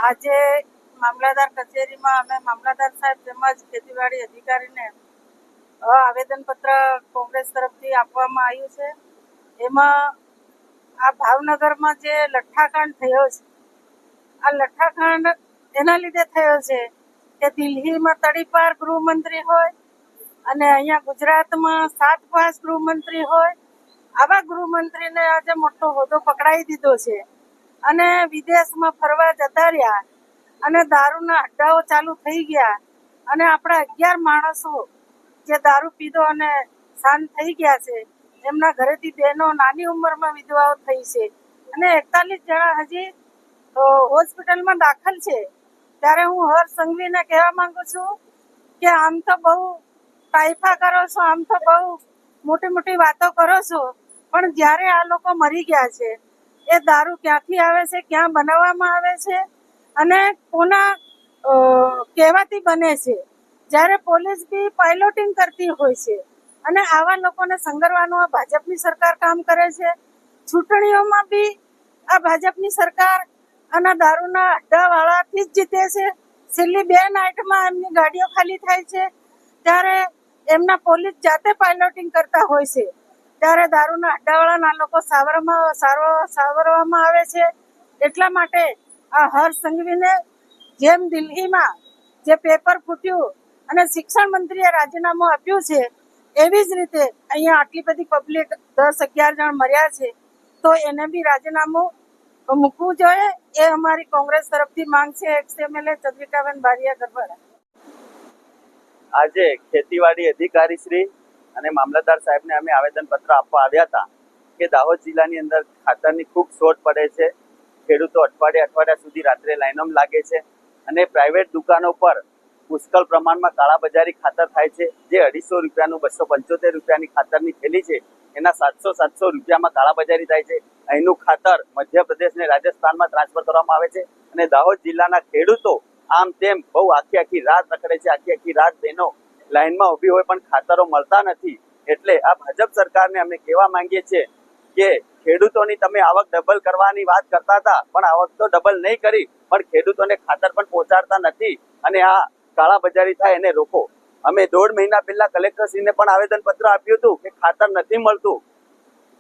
આજે મામલતદાર કચેરીમાં અમે મામલતદાર સાહેબ તેમજ ખેતીવાડી અધિકારીને આવેદનપત્ર કોંગ્રેસ તરફથી આપવામાં આવ્યું છે. એમાં આ ભાવનગરમાં જે લઠ્ઠાકાંડ થયો છે, આ લઠ્ઠાકાંડ એના લીધે થયો છે કે દિલ્હીમાં તડીપાર ગૃહમંત્રી હોય અને અહીંયા ગુજરાતમાં 7 ગૃહમંત્રી હોય. આવા ગૃહમંત્રીને આજે મોટો હોદ્દો પકડાઈ દીધો છે અને વિદેશમાં ફરવા જતા રહ્યા અને દારૂના અડ્ડાઓ ચાલુ થઈ ગયા અને આપણા 11 માણસો જે દારૂ પીધો અને શાંત થઈ ગયા છે, એમના ઘરેથી બહેનો નાની ઉંમરમાં વિધવાઓ થઈ છે અને 41 જણા હજી હોસ્પિટલમાં દાખલ છે. ત્યારે હું હર્ષ સંઘવીને કહેવા માંગુ છું કે આમ તો બહુ ટાઈફા કરો છો, આમ તો બહુ મોટી મોટી વાતો કરો છો, પણ જ્યારે આ લોકો મરી ગયા છે એ દારૂ ક્યાંથી આવે છે, ક્યાં બનાવવામાં આવે છે અને કોના કહેવાથી બને છે. જ્યારે પોલીસ બી પાયલોટિંગ કરતી હોય છે અને આવા લોકોને સંગરવાનું આ ભાજપની સરકાર કામ કરે છે. ચૂંટણીઓમાં બી આ ભાજપની સરકાર અને દારૂના અડ્ડાવાળાથી જ જીતે છે. છેલ્લી 2 નાઇટમાં એમની ગાડીઓ ખાલી થાય છે ત્યારે એમના પોલીસ જાતે પાયલોટિંગ કરતા હોય છે. ત્યારે દારૂના અડ્ડાવાળાના લોકો સાવરવામાં આવે છે. એટલા માટે આ હર્ષ સંઘવીને જેમ દિલ્હીમાં જે પેપર ફૂટ્યું અને શિક્ષણ મંત્રીએ રાજીનામું આપ્યું છે, એવી જ રીતે અહીંયા આટલી બધી પબ્લિક 10-11 જણ મર્યા છે, તો એને બી રાજીનામું મૂકવું જોઈએ. એ અમારી કોંગ્રેસ તરફથી માંગ છે. એક્સ-એમએલએ ચંદ્રિકાબેન બારિયા ગરવાડા. આજે ખેતીવાડી અધિકારી શ્રી અને મામલતદાર સાહેબને અમે આવેદનપત્ર આપવા આવ્યા હતા કે દાહોદ જિલ્લાની અંદર ખાતરની ખૂબ શોર્ટ પડે છે. ખેડૂતો અઠવાડિયા સુધી રાત્રે લાઈનમાં લાગે છે અને પ્રાઇવેટ દુકાનો પર પુષ્કળ પ્રમાણમાં કાળાબજારી ખાતર થાય છે. જે 250 રૂપિયાનું 275 રૂપિયાની ખાતરની થેલી છે, એના 700 રૂપિયામાં કાળાબજારી થાય છે. અહીંનું ખાતર મધ્યપ્રદેશ ને રાજસ્થાનમાં ટ્રાન્સફર કરવામાં આવે છે અને દાહોદ જિલ્લાના ખેડૂતો આમ તેમ બહુ આખી રાત રખડે છે. આખી રાત બહેનો લાઈનમાં ઊભી હોય પણ ખાતરો મળતા નથી. એટલે આ ભાજપ સરકારને અમે કહેવા માંગીએ છીએ કે ખેડૂતોની તમે આવક ડબલ કરવાની વાત કરતા હતા, પણ આવક તો ડબલ નહીં કરી, પણ ખેડૂતોને ખાતર પણ પહોંચાડતા નથી અને આ કાળાબજારી થાય એને રોકો. અમે 1.5 મહિના પહેલા કલેક્ટરશ્રીને પણ આવેદનપત્ર આપ્યું હતું કે ખાતર નથી મળતું.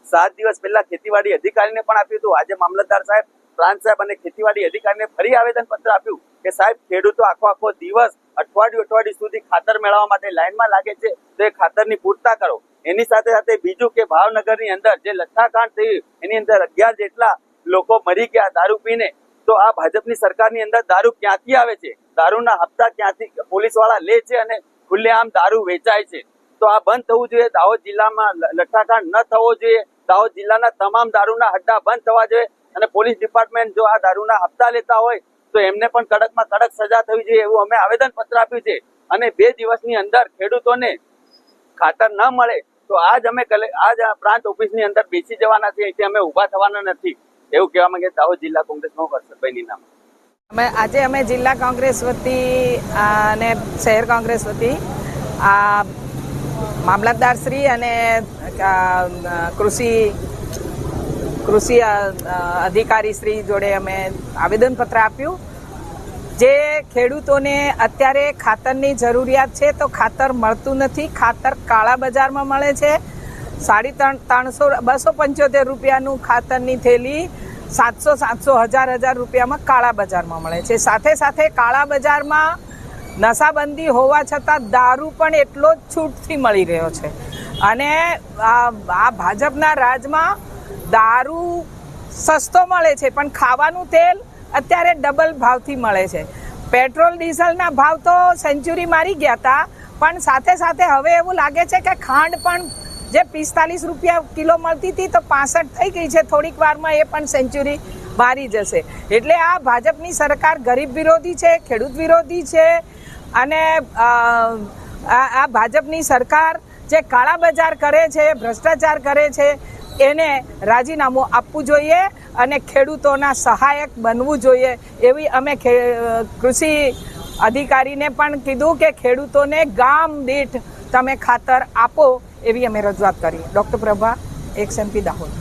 7 દિવસ પહેલા ખેતીવાડી અધિકારીને પણ આપ્યું હતું. આજે મામલતદાર સાહેબ, પ્રાંત સાહેબ અને ખેતીવાડી અધિકારીને ફરી આવેદનપત્ર આપ્યું કે સાહેબ, ખેડૂતો આખો દિવસ અઠવાડિયું સુધી ખાતર મેળવવા માટે લાઈનમાં લાગે છે, તો એ ખાતરની પૂર્તતા કરો. એની સાથે બીજું કે ભાવનગરની અંદર જે લઠ્ઠાકાંડ થયું એની અંદર 11 જેટલા લોકો મરી ગયા દારૂ પીને. તો આ ભાજપની સરકારની અંદર દારૂ ક્યાંથી આવે છે? દારૂના હપ્તા ક્યાંથી પોલીસ વાળા લે છે અને ખુલ્લેઆમ દારૂ વેચાય છે? તો આ બંધ થવું જોઈએ. દાહોદ જિલ્લામાં લઠ્ઠાકાંડ ન થવો જોઈએ. દાહોદ જિલ્લાના તમામ દારૂના અડ્ડા બંધ થવા જોઈએ અને પોલીસ ડિપાર્ટમેન્ટ જો આ દારૂના હપ્તા લેતા હોય તો એમને પણ કડકમાં કડક સજા થવી જોઈએ એવું અમે આવેદનપત્ર આપ્યું છે. અને 2 દિવસની અંદર ખેડૂતોને ખાતર ન મળે તો આજ પ્રાંત ઓફિસની અંદર બેસી જવાના છે. એટલે અમે ઊભા થવાના નથી એવું કહેવા માંગે દાહોદ જિલ્લા કોંગ્રેસનો હર્ષદભાઈની નામ. આજે અમે જિલ્લા કોંગ્રેસ વતી અને શહેર કોંગ્રેસ વતી મામલતદાર શ્રી અને કૃષિ અધિકારી શ્રી જોડે અમે આવેદનપત્ર આપ્યું. જે ખેડૂતોને અત્યારે ખાતરની જરૂરિયાત છે તો ખાતર મળતું નથી. ખાતર કાળા બજારમાં મળે છે. 275 રૂપિયાનું ખાતરની થેલી 700 રૂપિયામાં કાળા બજારમાં મળે છે. સાથે કાળા બજારમાં નશાબંધી હોવા છતાં દારૂ પણ એટલો જ છૂટથી મળી રહ્યો છે. અને આ ભાજપના રાજમાં દારૂ સસ્તો મળે છે પણ ખાવાનું તેલ અત્યારે ડબલ ભાવથી મળે છે. પેટ્રોલ ડીઝલના ભાવ તો સેન્ચુરી મારી ગયા હતા, પણ સાથે હવે એવું લાગે છે કે ખાંડ પણ જે 45 રૂપિયા કિલો મળતી હતી તો 65 થઈ ગઈ છે. થોડીક વારમાં એ પણ સેન્ચુરી મારી જશે. એટલે આ ભાજપની સરકાર ગરીબ વિરોધી છે, ખેડૂત વિરોધી છે અને આ ભાજપની સરકાર જે કાળા બજાર કરે છે, ભ્રષ્ટાચાર કરે છે, એને રાજીનામું આપવું જોઈએ અને ખેડૂતોના સહાયક બનવું જોઈએ એવી અમે કૃષિ અધિકારીને પણ કીધું કે ખેડૂતોને ગામ દીઠ તમે ખાતર આપો એવી અમે રજૂઆત કરી. Doctor Prabha, x-MP Dahod.